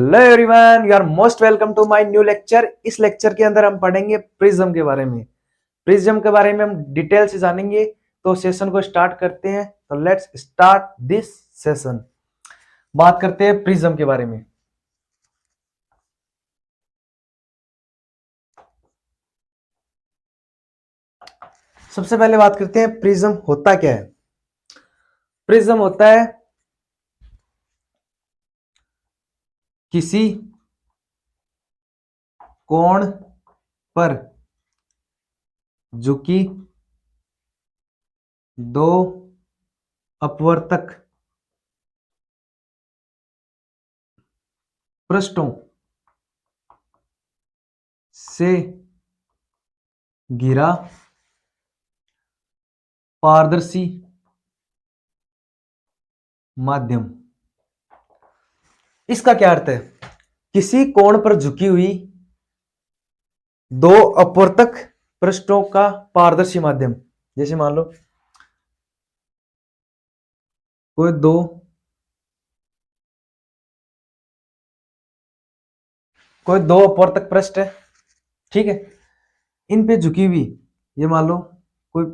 Hello everyone, you are most welcome to my new lecture. इस lecture के अंदर हम पढ़ेंगे प्रिज्म के बारे में। प्रिज्म के बारे में हम डिटेल से जानेंगे। तो सेशन को स्टार्ट करते हैं। तो लेट्स स्टार्ट दिस सेशन। बात करते हैं प्रिज्म के बारे में। सबसे पहले बात करते हैं प्रिज्म होता क्या है। प्रिज्म होता है किसी कोण पर झुकी दो अपवर्तक पृष्ठों से घिरा पारदर्शी माध्यम। इसका क्या अर्थ है? किसी कोण पर झुकी हुई दो अपवर्तक पृष्ठों का पारदर्शी माध्यम। जैसे मान लो कोई दो अपवर्तक पृष्ठ है, ठीक है। इन पे झुकी हुई, ये मान लो कोई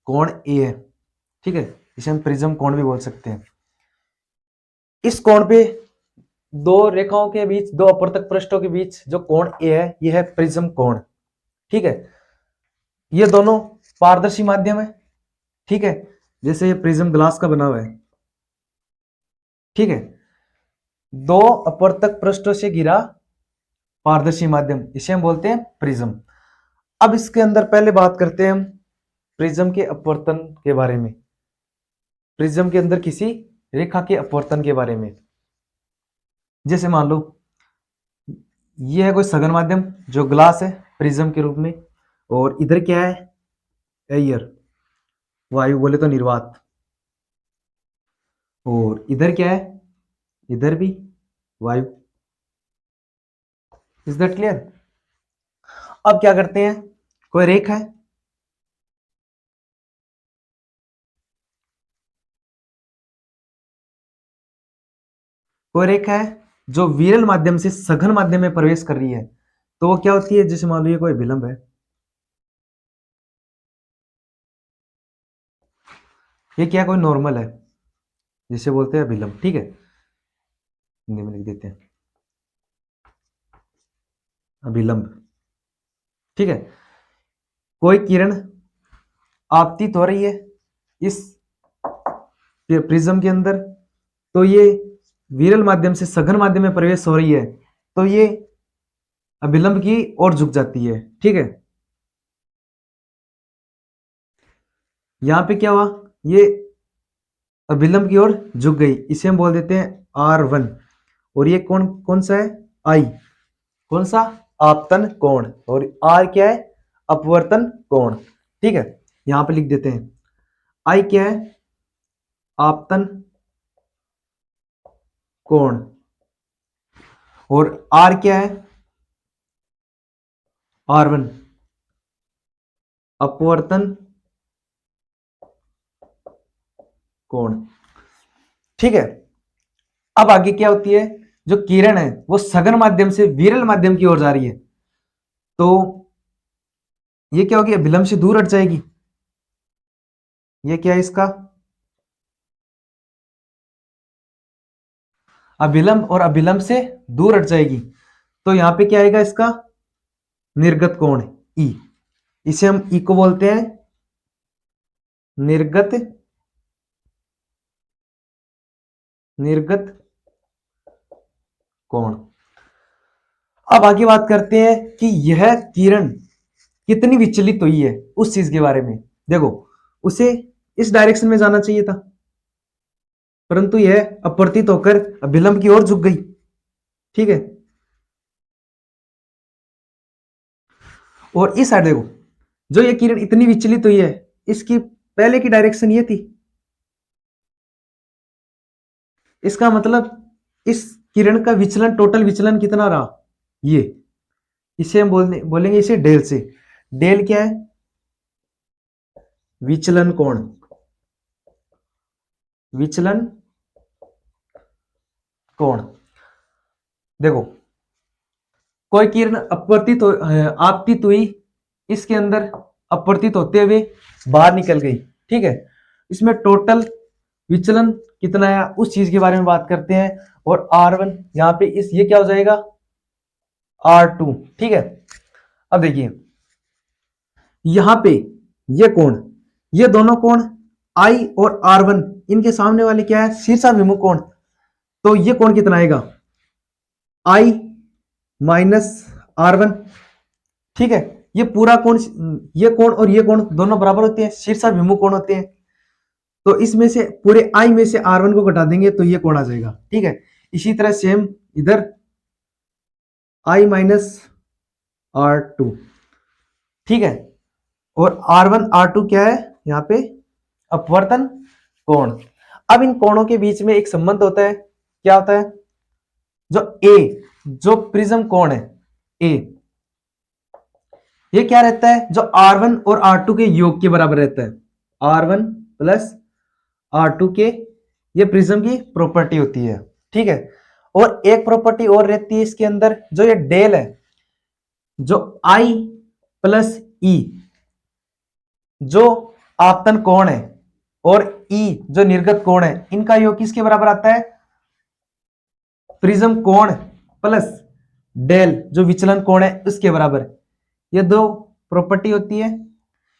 कोण ए है, ठीक है। इसे हम प्रिज्म कोण भी बोल सकते हैं। इस कोण पे दो रेखाओं के बीच, दो अपवर्तक पृष्ठों के बीच जो कोण ए है, यह है प्रिज्म कोण, ठीक है। ये दोनों पारदर्शी माध्यम है, ठीक है। जैसे ये प्रिज्म ग्लास का बना हुआ है, ठीक है। दो अपवर्तक पृष्ठों से घिरा पारदर्शी माध्यम, इसे हम बोलते हैं प्रिज्म। अब इसके अंदर पहले बात करते हैं हम प्रिज्म के अपवर्तन के बारे में। प्रिज्म के अंदर किसी रेखा के अपवर्तन के बारे में। जैसे मान लो यह है कोई सघन माध्यम जो ग्लास है प्रिज्म के रूप में, और इधर क्या है? एयर, वायु बोले तो निर्वात। और इधर क्या है? इधर भी वायु। Is that clear? अब क्या करते हैं, कोई रेखा है, कोई रेखा है जो विरल माध्यम से सघन माध्यम में प्रवेश कर रही है, तो वो क्या होती है? जैसे मान लो ये कोई विलंब है, ये क्या कोई नॉर्मल है, जिसे बोलते हैं विलंब, ठीक है। हिंदी में लिख देते हैं विलंब, ठीक है। कोई किरण आपतित हो रही है इस प्रिज्म के अंदर, तो ये विरल माध्यम से सघन माध्यम में प्रवेश हो रही है, तो ये अभिलंब की ओर झुक जाती है, ठीक है। यहां पे क्या हुआ? ये अभिलंब की ओर झुक गई, इसे हम बोल देते हैं R1। और ये कौन कौन सा है? I। कौन सा? आपतन कोण। और R क्या है? अपवर्तन कोण, ठीक है। यहां पे लिख देते हैं I क्या है? आपतन कोण। और R क्या है? R1 अपवर्तन कोण, ठीक है। अब आगे क्या होती है? जो किरण है वो सघन माध्यम से विरल माध्यम की ओर जा रही है, तो ये क्या होगी? अभिलंब से दूर हट जाएगी। ये क्या है इसका? अभिलंब, और अभिलंब से दूर हट जाएगी, तो यहां पे क्या आएगा? इसका निर्गत कोण ई। इसे हम ई को बोलते हैं निर्गत निर्गत कोण। अब आगे बात करते हैं कि यह किरण कितनी विचलित हुई है उस चीज के बारे में। देखो, उसे इस डायरेक्शन में जाना चाहिए था, परंतु यह अपवर्तित होकर अभिलंब की ओर झुक गई, ठीक है। और इस साइड देखो, जो ये किरण इतनी विचलित हुई है, इसकी पहले की डायरेक्शन ये थी। इसका मतलब इस किरण का विचलन, टोटल विचलन कितना रहा? ये, इसे हम बोलेंगे इसे डेल से। डेल क्या है? विचलन कोण। विचलन कोण। देखो, कोई किरण अपवर्तित हो आपतित हुई, इसके अंदर अपवर्तित होते हुए बाहर निकल गई, ठीक है। इसमें टोटल विचलन कितना है उस चीज के बारे में बात करते हैं। और R1 यहाँ पे इस ये क्या हो जाएगा R2, ठीक है। अब देखिए यहां पे ये कोण, ये दोनों कोण I और R1, इनके सामने वाले क्या है शीर्षाभिमुख कोण। तो ये कोण कितना आएगा I माइनस R1, ठीक है। ये पूरा कोण, ये कोण और ये कोण दोनों बराबर होते हैं, शीर्षाभिमुख कोण होते हैं। तो इसमें से पूरे I में से R1 को घटा देंगे तो ये कोण आ जाएगा, ठीक है। इसी तरह सेम इधर I माइनस R2, ठीक है। और R1 R2 क्या है यहाँ पे अपवर्तन कोण। अब इन कोणों के बीच में एक संबंध होता है, क्या होता है, जो A, जो प्रिज्म कोण है A, ये क्या रहता है जो R1 और R2 के योग के बराबर रहता है, R1 प्लस R2 के, ये प्रिज्म की प्रॉपर्टी होती है, ठीक है। और एक प्रॉपर्टी और रहती है इसके अंदर, जो ये डेल है, जो I प्लस E, जो आपतन कोण है, और E जो निर्गत कोण है, इनका योग किसके बराबर आता है प्रिज्म कोण प्लस डेल जो विचलन कोण है उसके बराबर। ये दो प्रॉपर्टी होती है।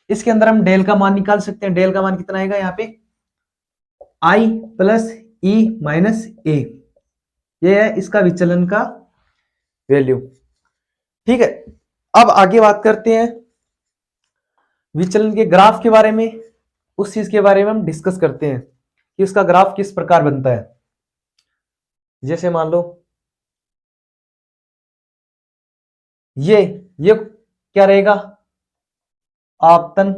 इसके अंदर हम डेल का मान निकाल सकते हैं। डेल का मान कितना आएगा यहाँ पे I plus E minus A, ये है इसका विचलन का वैल्यू, ठीक है। अब आगे बात करते हैं विचलन के ग्राफ के बारे में। उस चीज के बारे में हम डिस्कस करते हैं कि उसका ग्राफ किस प्रकार बनता है। जैसे मान लो ये क्या रहेगा आपतन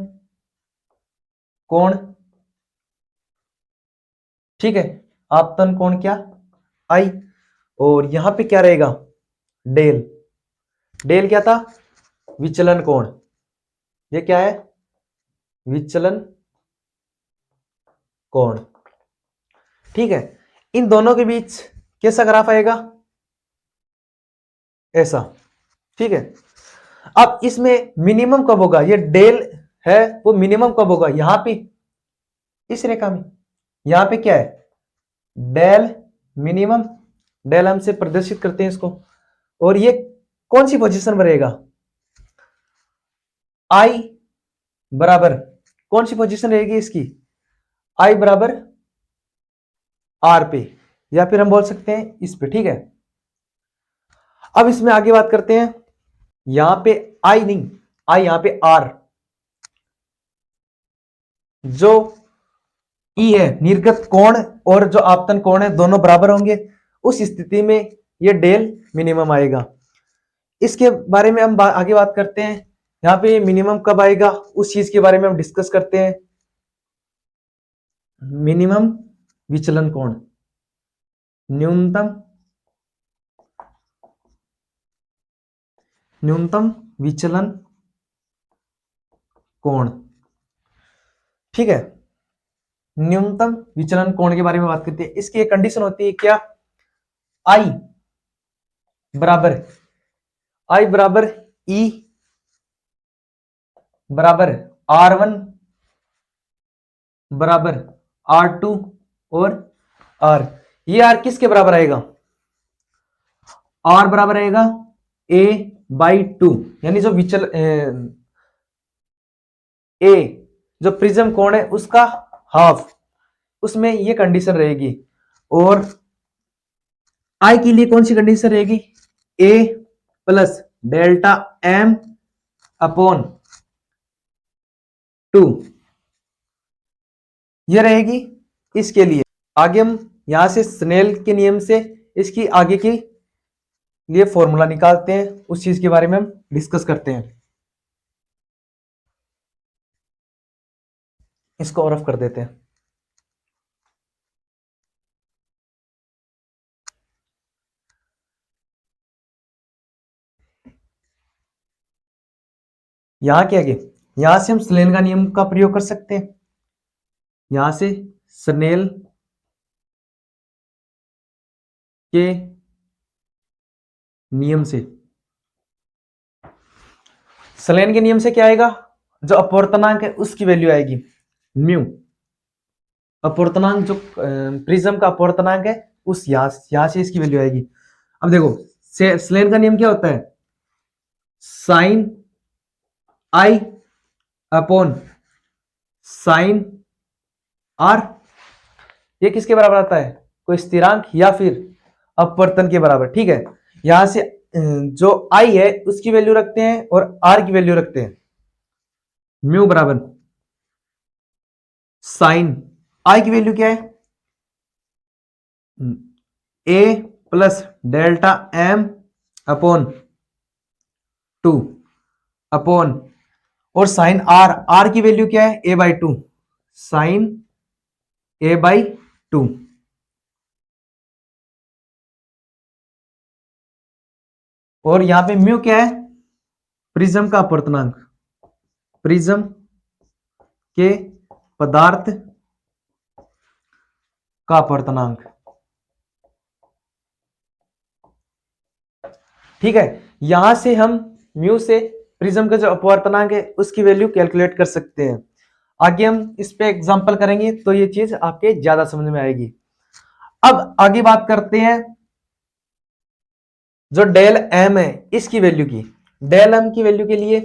कोण, ठीक है। आपतन कोण क्या I, और यहां पे क्या रहेगा डेल। डेल क्या था विचलन कोण, ये क्या है विचलन कोण, ठीक है। इन दोनों के बीच कैसा ग्राफ आएगा ऐसा, ठीक है। अब इसमें मिनिमम कब होगा, ये डेल है वो मिनिमम कब होगा यहां पे इस रेखा में। यहां पे क्या है डेल मिनिमम, डेल हम से प्रदर्शित करते हैं इसको। और ये कौन सी पोजीशन पर रहेगा I बराबर, कौन सी पोजीशन रहेगी इसकी I बराबर R पे, या फिर हम बोल सकते हैं इस पे, ठीक है। अब इसमें आगे बात करते हैं, यहां पे I नहीं, I यहां पे R, जो E है निर्गत कोण और जो आपतन कोण है दोनों बराबर होंगे, उस स्थिति में ये डेल मिनिमम आएगा। इसके बारे में हम आगे बात करते हैं। यहां पे मिनिमम कब आएगा उस चीज के बारे में हम डिस्कस करते हैं। मिनिमम विचलन कोण, न्यूनतम विचलन कोण, ठीक है। न्यूनतम विचलन कोण के बारे में बात करते हैं। इसकी एक कंडीशन होती है क्या I बराबर E बराबर R1 बराबर R2 और R। ये R किसके बराबर आएगा R बराबर आएगा A/2, यानी जो A जो प्रिज्म कोण है उसका हाफ, उसमें ये कंडीशन रहेगी। और I के लिए कौन सी कंडीशन रहेगी A plus delta M upon 2, ये रहेगी इसके लिए। आगे हम यहां से स्नेल के नियम से इसकी आगे की लिए फॉर्मूला निकालते हैं, उस चीज के बारे में हम डिस्कस करते हैं। इसको और ऑफ कर देते हैं। यहां क्या आगे, यहां से हम स्नेल का नियम का प्रयोग कर सकते हैं। यहां से स्नेल के नियम से, स्लेन के नियम से क्या आएगा, जो अपवर्तनांक है उसकी वैल्यू आएगी म्यू। अपवर्तनांक जो प्रिज्म का अपवर्तनांक है उस यहां से इसकी वैल्यू आएगी। अब देखो स्लेन का नियम क्या होता है, sine I upon sine R, ये किसके बराबर आता है, कोई स्थिरांक या फिर अपवर्तन के बराबर। ठीक है, यहां से जो आई है उसकी वैल्यू रखते हैं और आर की वैल्यू रखते हैं। म्यू बराबर साइन आई की वैल्यू क्या है, A plus delta M upon 2 upon, और साइन आर, आर की वैल्यू क्या है, A by two, sine A by two. और यहां पे म्यू क्या है, प्रिज्म का अपवर्तनांक, प्रिज्म के पदार्थ का अपवर्तनांक। ठीक है, यहां से हम म्यू से प्रिज्म का जो अपवर्तनांक है उसकी वैल्यू कैलकुलेट कर सकते हैं। आगे हम इस पे एग्जांपल करेंगे तो ये चीज आपके ज्यादा समझ में आएगी। अब आगे बात करते हैं जो डेल एम है इसकी वैल्यू की। डेल एम की वैल्यू के लिए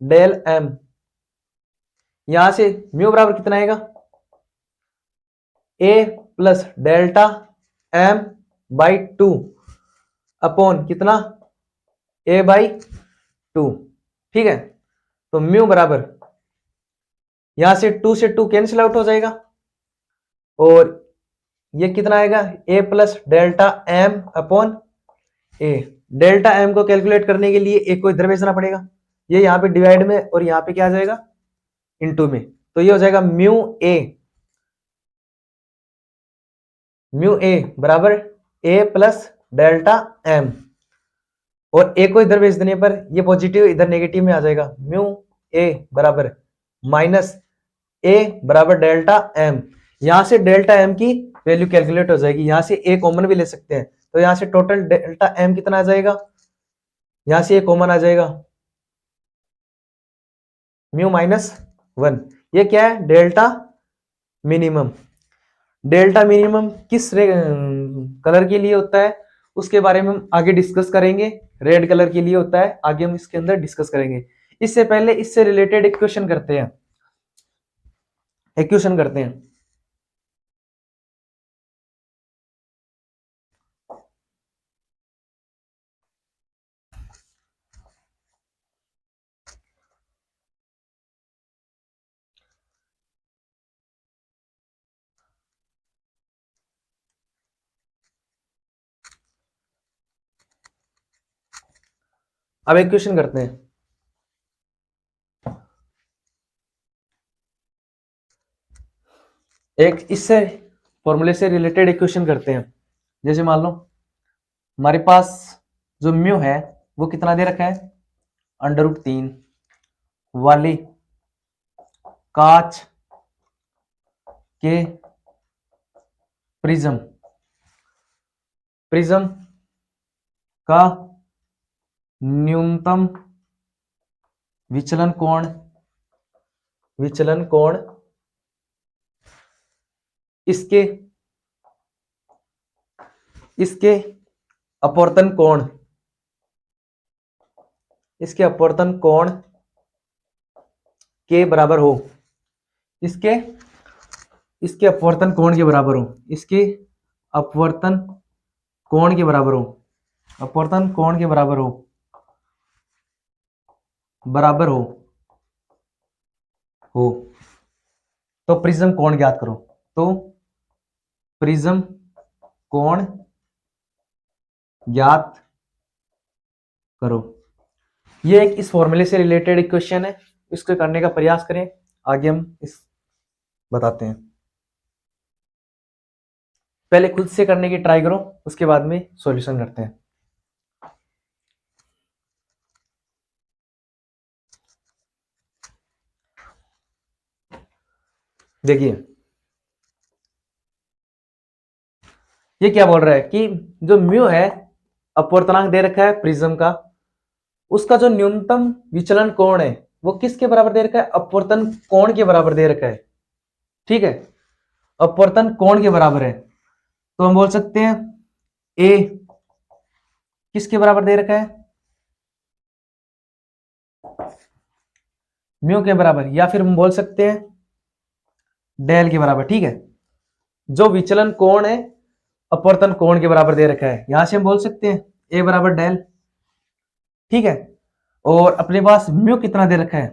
डेल एम, यहां से म्यू बराबर कितना आएगा, A plus delta M by two upon कितना, ए बाई टू। ठीक है, तो म्यू बराबर यहां से 2 से 2 कैंसिल आउट हो जाएगा और ये कितना आएगा, A plus delta M upon A. Delta M को कैलकुलेट करने के लिए एक को इधर भेजना पड़ेगा, ये यहां पे डिवाइड में और यहां पे क्या आ जाएगा, इनटू में, तो ये हो जाएगा म्यू ए, म्यू ए बराबर ए प्लस डेल्टा एम, और ए को इधर भेज देने पर ये पॉजिटिव इधर नेगेटिव में आ जाएगा, म्यू ए बराबर माइनस ए बराबर डेल्टा एम। यहां से डेल्टा एम की वैल्यू कैलकुलेट हो जाएगी, यहां से ए कॉमन भी ले सकते हैं, तो यहां से टोटल डेल्टा एम कितना आ जाएगा, यहां से ए कॉमन आ जाएगा म्यू माइनस 1। ये क्या है, डेल्टा मिनिमम। डेल्टा मिनिमम किस कलर के लिए होता है उसके बारे में हम आगे डिस्कस करेंगे, रेड कलर के लिए होता है, आगे हम इसके अंदर डिस्कस करेंगे। इससे पहले इससे रिलेटेड इक्वेशन करते हैं, इक्वेशन करते हैं। अब इक्वेशन करते हैं। एक इससे फॉर्मूले से रिलेटेड इक्वेशन करते हैं। जैसे मान लो हमारे पास जो म्यू है वो कितना दे रखा है, √3 वाली कांच के प्रिज्म, प्रिज्म का न्यूनतम विचलन कोण, विचलन कोण इसके इसके अपवर्तन कोण, इसके अपवर्तन कोण के बराबर हो, इसके इसके अपवर्तन कोण के बराबर हो, इसके अपवर्तन कोण के बराबर हो, अपवर्तन कोण के बराबर हो, बराबर हो तो प्रिज्म कोण ज्ञात करो। तो प्रिज्म कोण ज्ञात करो, ये एक इस फॉर्मूले से रिलेटेड इक्वेशन है, इसको करने का प्रयास करें, आगे हम इस बताते हैं। पहले खुद से करने की ट्राई करो, उसके बाद में सॉल्यूशन करते हैं। देखिए ये क्या बोल रहा है कि जो म्यू है अपवर्तनांक दे रखा है प्रिज्म का, उसका जो न्यूनतम विचलन कोण है वो किसके बराबर दे रखा है? अपवर्तन कोण के बराबर दे रखा है। ठीक है, अपवर्तन कोण के बराबर है, तो हम बोल सकते हैं ए किसके बराबर दे रखा है? म्यू के बराबर, या फिर हम बोल सकते हैं डेल के बराबर। ठीक है, जो विचलन कोण है अपवर्तन कोण के बराबर दे रखा है, यहां से हम बोल सकते हैं ए बराबर डेल। ठीक है, और अपने पास म्यू कितना दे रखा है?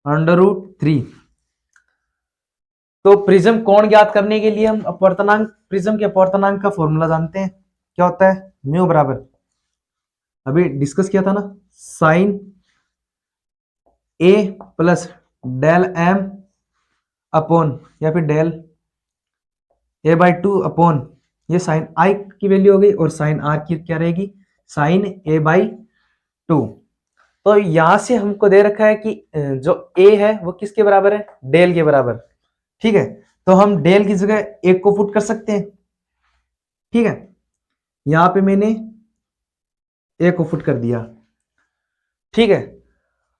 √3। तो प्रिज्म कोण ज्ञात करने के लिए हम अपवर्तनांक, प्रिज्म के अपवर्तनांक का फॉर्मूला जानते हैं, क्या होता है? म्यू बराबर, अभी डिस्कस किया था ना, साइन ए प्लस डेल एम अपॉन, या फिर डेल a/2 अपॉन, ये साइन आई की वैल्यू हो गई, और साइन आर की क्या रहेगी? Sign a/2। तो यहां से हमको दे रखा है कि जो a है वो किसके बराबर है? डेल के बराबर। ठीक है, तो हम डेल की जगह 1 को पुट कर सकते हैं। ठीक है, यहां पे मैंने 1 को पुट कर दिया। ठीक है,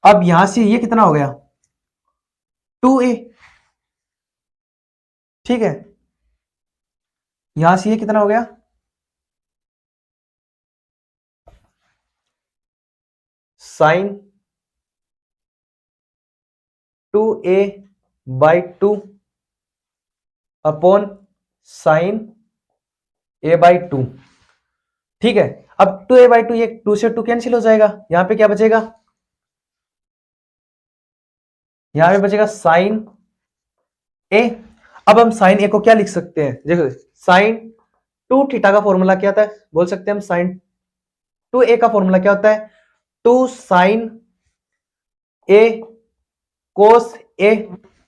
अब यहां से ये कितना हो गया? 2a। ठीक है, यहां से ये कितना हो गया? Sine 2a/2 upon sine a/2। ठीक है, अब 2a/2, ये 2 से 2 कैंसिल हो जाएगा, यहां पे क्या बचेगा? यहां पे बचेगा साइन ए। अब हम साइन ए को क्या लिख सकते हैं? देखो, साइन 2 थीटा का फॉर्मूला क्या था? बोल सकते हैं हम साइन 2a का फॉर्मूला क्या होता है? 2 साइन ए कोस ए।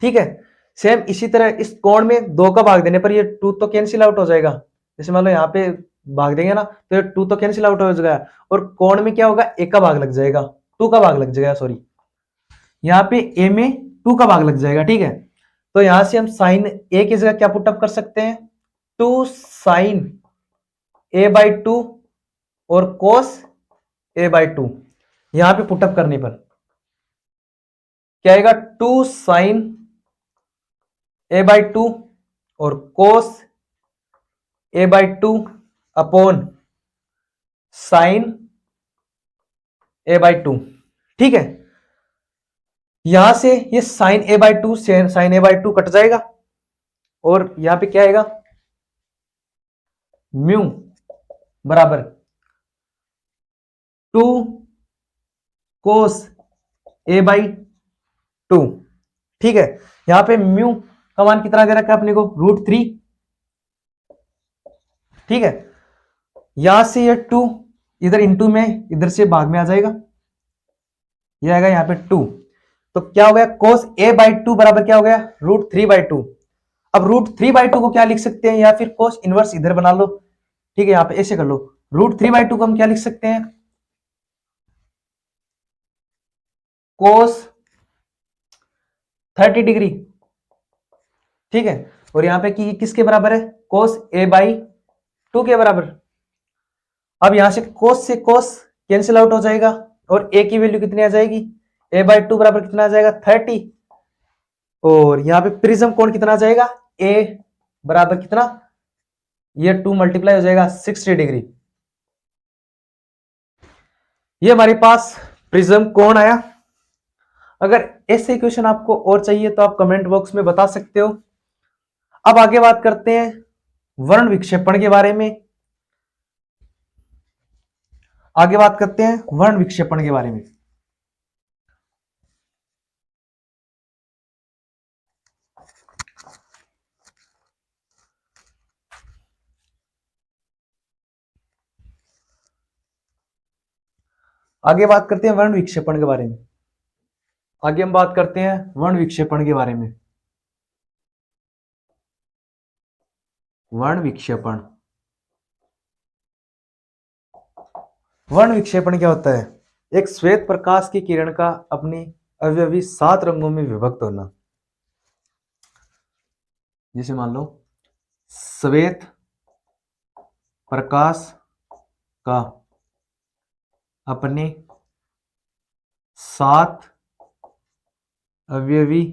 ठीक है, सेम इसी तरह इस कोण में 2 का भाग देने पर ये 2 तो कैंसिल आउट हो जाएगा। जैसे मान लो यहाँ पे भाग देंगे ना, तो ये 2 तो कैंसिल आउट हो जाएगा, और कोण में क्या होगा? 1 का भाग लग जाएगा, 2 का भाग लग जाएगा, सॉरी, यहाँ पे ए में 2 का भाग लग जाएगा। ठीक है, तो यहां से हम साइन ए की जगह क्या पुटअप कर सकते हैं? 2 साइन a/2 और कोस a/2। यहां पे पुटअप करने पर क्या आएगा? 2 साइन a/2 और कोस a/2 अपॉन साइन a/2। ठीक है, यहां से ये साइन a/2 से साइन a/2 कट जाएगा, और यहां पे क्या आएगा? म्यू बराबर 2 कोस a/2। ठीक है, यहां पे म्यू का मान कितना दे रखा है अपने को? √3। ठीक है, यहां से ये 2 इधर इंटू में, इधर से भाग में आ जाएगा, ये आएगा यहाँ पे 2। तो क्या हो गया? कोस a/2 बराबर क्या हो गया? √3/2। अब √3/2 को क्या लिख सकते हैं? या फिर कोस इनवर्स इधर बना लो। ठीक है, यहाँ पे ऐसे कर लो, √3/2 को हम क्या लिख सकते हैं? कोस 30 डिग्री। ठीक है, और यहां पे किसके बराबर है? कोस a/2 के बराबर। अब यहां से कोस कैंसिल आउट हो जाएगा, और a की वैल्यू कितनी आ जाएगी? a/2 बराबर कितना आ जाएगा? 30। और यहां पे प्रिज्म कोण कितना आ जाएगा? a बराबर कितना? ये 2 मल्टीप्लाई हो जाएगा 60 डिग्री। ये हमारे पास प्रिज्म कोण आया। अगर ऐसे क्वेश्चन आपको और चाहिए तो आप कमेंट बॉक्स में बता सकते हो। अब आगे बात करते हैं वर्ण विक्षेपण के बारे में। आगे बात करते हैं वर्ण विक्षेपण के बारे में। आगे बात करते हैं वर्ण विक्षेपण के बारे में। आगे हम बात करते हैं वर्ण विक्षेपण के बारे में। वर्ण विक्षेपण, वर्ण विक्षेपण क्या होता है? एक श्वेत प्रकाश की किरण का अपनी अवयवी 7 रंगों में विभक्त होना। जैसे मान लो श्वेत प्रकाश का अपने 7 अवयवी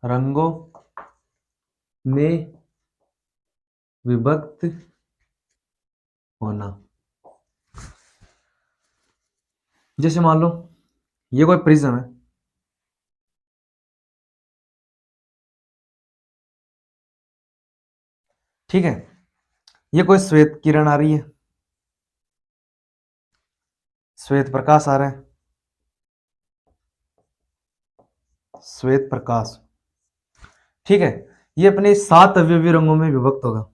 रंगों में विभक्त होना। जैसे मान लो ये कोई प्रिज्म है, ठीक है, ये कोई श्वेत किरण आ रही है, श्वेत प्रकाश आ रहा है, श्वेत प्रकाश, ठीक है, ये अपने 7 अवयवी रंगों में विभक्त होगा।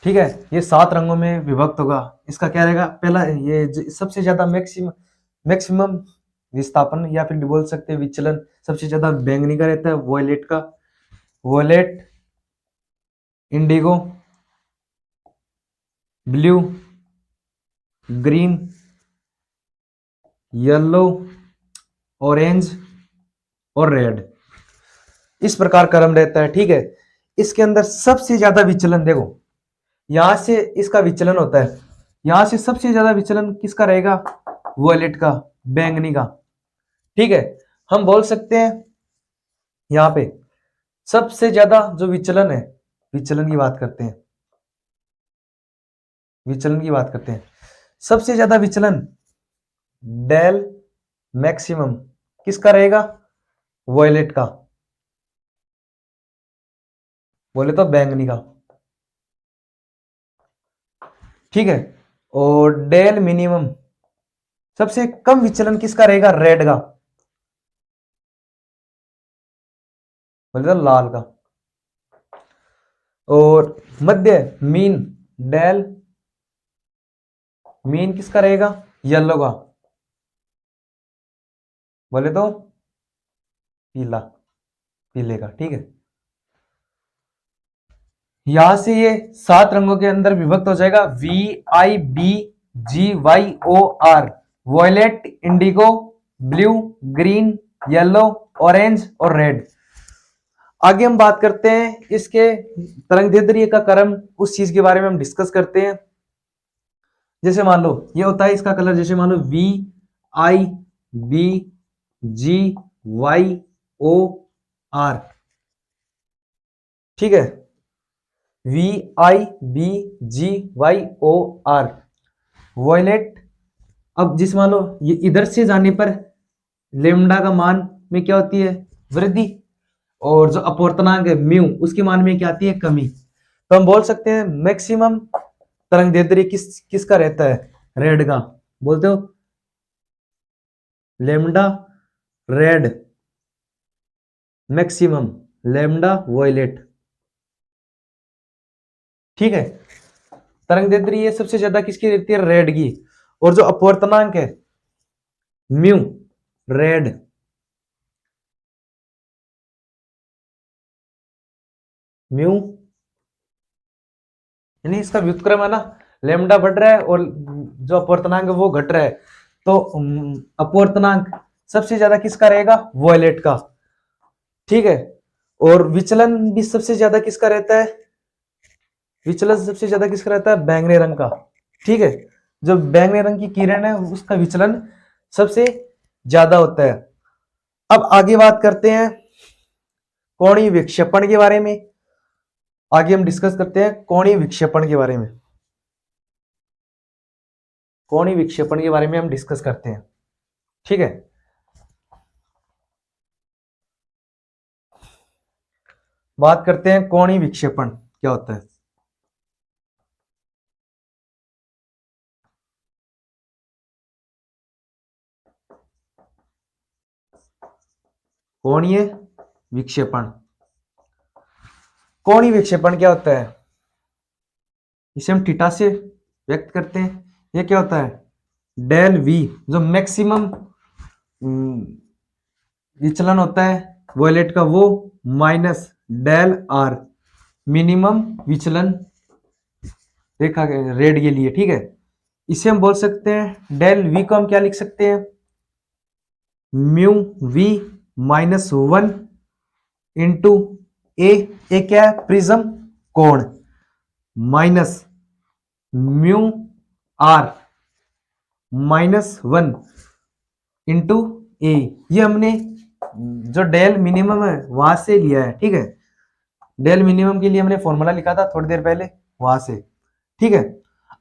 ठीक है, ये 7 रंगों में विभक्त होगा। इसका क्या रहेगा, पहला ये सबसे ज्यादा मैक्सिमम विस्थापन या फिर बोल सकते हैं विचलन सबसे ज्यादा बैंगनी का रहता है, वॉयलेट का, violet, indigo, blue, green, yellow, orange और रेड, इस प्रकार क्रम रहता है। ठीक है, इसके अंदर सबसे ज्यादा विचलन देखो, यहां से इसका विचलन होता है, यहां से सबसे ज्यादा विचलन किसका रहेगा, वॉयलेट का, बैंगनी का। ठीक है, हम बोल सकते हैं यहां पे सबसे ज्यादा जो विचलन है, विचलन की बात करते हैं, विचलन की बात करते हैं, सबसे ज्यादा विचलन डेल मैक्सिमम किसका रहेगा, वॉयलेट का, बोले तो बैंगनी का। ठीक है, और डेल मिनिमम सबसे कम विचलन किसका रहेगा, रेड का, बोले तो लाल का। और मध्य मीन, डेल मीन किसका रहेगा, येलो का, बोले तो पीला, पीले का। ठीक है, यहां से ये 7 रंगों के अंदर विभक्त हो जाएगा, VIBGYOR, violet, indigo, blue, green, yellow, orange और रेड। आगे हम बात करते हैं इसके तरंगदैर्ध्य का क्रम, उस चीज के बारे में हम डिस्कस करते हैं। जैसे मान लो ये होता है इसका कलर, जैसे मान लो VIBGYOR, ठीक है, VIBGYOR, वॉयलेट। अब जिस मान लो ये इधर से जाने पर लेमडा का मान में क्या होती है, वृद्धि, और जो अपवर्तनांक है म्यू, उसके मान में क्या आती है, कमी। तो हम बोल सकते हैं मैक्सिमम तरंगदैर्ध्य किसका रहता है, रेड का, बोलते हो lambda red, maximum lambda violet. ठीक है, तरंगदैर्ध्य सबसे ज्यादा किसकी रहती है, रेड की, और जो अपवर्तनांक है म्यू, रेड, म्यू यानी इसका व्युत्क्रम है ना, लेमडा बढ़ रहा है और जो अपवर्तनांक है वो घट रहा है, तो अपवर्तनांक सबसे ज्यादा किसका रहेगा, वॉयलेट का। ठीक है, और विचलन भी सबसे ज्यादा किसका रहता है, विचलन सबसे ज्यादा किसका रहता है, बैंगनी रंग का। ठीक है, जो बैंगनी रंग की किरण है उसका विचलन सबसे ज्यादा होता है। अब आगे बात करते हैं कोणीय विक्षेपण के बारे में, आगे हम डिस्कस करते हैं कोणीय विक्षेपण के बारे में, कोणीय विक्षेपण के बारे में हम डिस्कस करते हैं। ठीक है, बात करते हैं कोणीय विक्षेपण क्या होता है। कोणीय विक्षेपण, कोणीय विक्षेपण क्या होता है, इसे हम थीटा से व्यक्त करते हैं। ये क्या होता है, डेल वी जो मैक्सिमम विचलन होता है वॉयलेट का वो, माइनस डेल आर मिनिमम विचलन रेखा रेड के लिए, ठीक है। इसे हम बोल सकते हैं डेल वी को हम क्या लिख सकते हैं, mu V minus 1 into A क्या है, प्रिज्म कोण, minus mu R minus 1 into A, ये हमने जो डेल मिनिमम है वहां से लिया है, ठीक है। डेल मिनिमम के लिए हमने फॉर्मूला लिखा था थोड़ी देर पहले वहां से, ठीक है।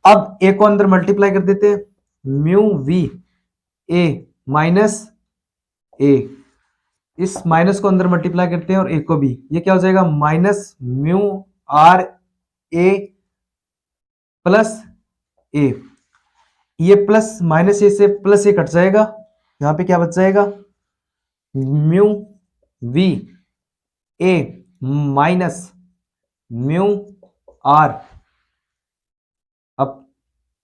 अब ए को अंदर मल्टीप्लाई कर देते हैं, म्यू वी ए माइनस ए, इस माइनस को अंदर मल्टीप्लाई करते हैं और ए को भी, ये क्या हो जाएगा, minus mu R A plus A, ये प्लस माइनस ए से प्लस ए कट जाएगा, यहां पे क्या बच जाएगा, mu V A minus mu R अब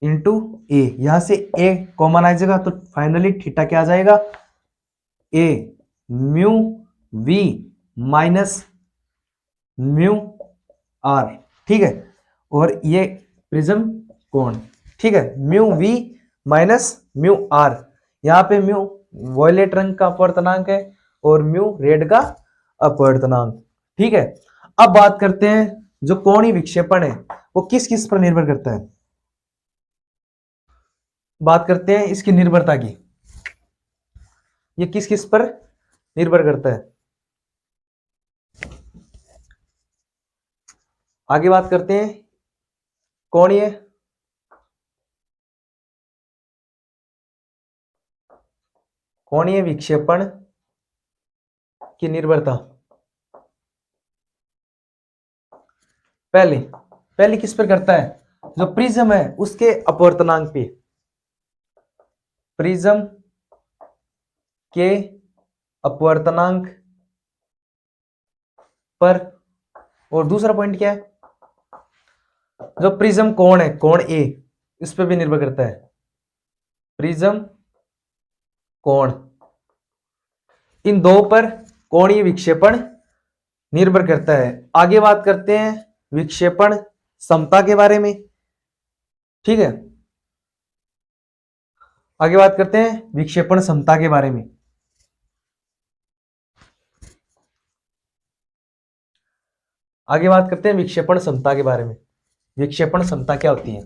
इंटू ए, यहां से ए कॉमन आ जाएगा तो फाइनली थीटा क्या आ जाएगा, A mu V minus mu R, ठीक है। और ये प्रिज्म कोण, ठीक है, mu V minus mu R, यहां पे म्यू वॉयलेट रंग का अपवर्तनांक है और म्यू रेड का अपवर्तनांक, ठीक है। अब बात करते हैं जो कोणीय विक्षेपण है वो किस किस पर निर्भर करता है, बात करते हैं इसकी निर्भरता की, ये किस किस पर निर्भर करता है। आगे बात करते हैं कोणीय विक्षेपण की निर्भरता। पहले किस पर करता है, जो प्रिज्म है उसके अपवर्तनांक पे, प्रिज्म के अपवर्तनांक पर। और दूसरा पॉइंट क्या है, जो प्रिज्म कोण है, कोण ए, इस पर भी निर्भर करता है, प्रिज्म कोण, इन दो पर कोणीय विक्षेपण निर्भर करता है। आगे बात करते हैं विक्षेपण समता के बारे में, ठीक है। आगे बात करते हैं विक्षेपण समता के बारे में। आगे बात करते हैं विक्षेपण समता के बारे में। विक्षेपण समता क्या होती है,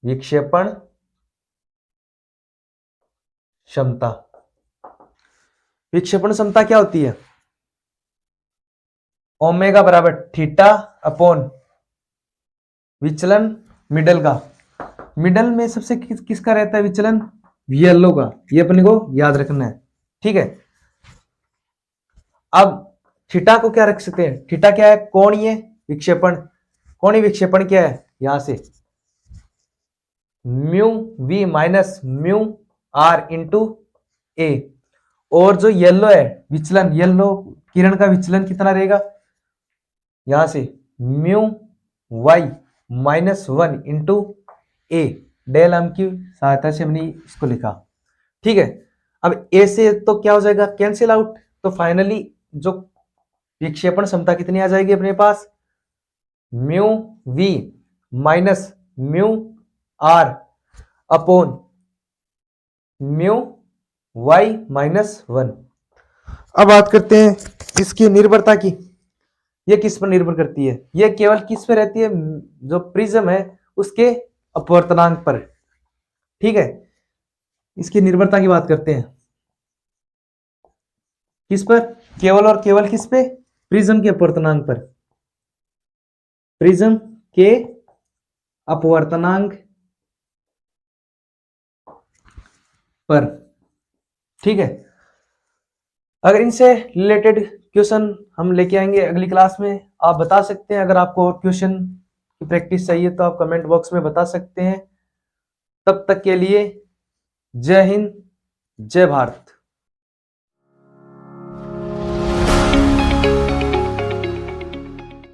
विक्षेपण क्षमता, विक्षेपण क्षमता क्या होती है, ओमेगा बराबर थीटा अपॉन विचलन मिडल का, मिडल में सबसे किसका रहता है विचलन, वीएलओ का, ये अपने को याद रखना है, ठीक है। अब थीटा को क्या रख सकते हैं, थीटा क्या है, कोणीय विक्षेपण, कोणीय विक्षेपण क्या है, यहां से mu V minus mu R into A, और जो येलो है विचलन, येलो किरण का विचलन कितना रहेगा, यहां से म्यू वाई माइनस 1 इंटू ए, डेल एम की सहायता से हमने इसको लिखा, ठीक है। अब ए से तो क्या हो जाएगा, कैंसिल आउट, तो फाइनली जो विक्षेपण क्षमता कितनी आ जाएगी अपने पास, mu V minus mu R upon mu Y minus 1। अब बात करते हैं इसकी निर्भरता की, ये किस पर निर्भर करती है, ये केवल किस पर रहती है, जो प्रिज्म है उसके अपवर्तनांक पर, ठीक है। इसकी निर्भरता की बात करते हैं, किस पर, केवल और केवल किस पे, प्रिज्म के अपवर्तनांक पर, प्रिज्म के अपवर्तनांक पर, ठीक है। अगर इनसे रिलेटेड क्वेश्चन हम लेके आएंगे अगली क्लास में, आप बता सकते हैं, अगर आपको और क्वेश्चन की प्रैक्टिस चाहिए तो आप कमेंट बॉक्स में बता सकते हैं। तब तक के लिए जय हिंद, जय भारत।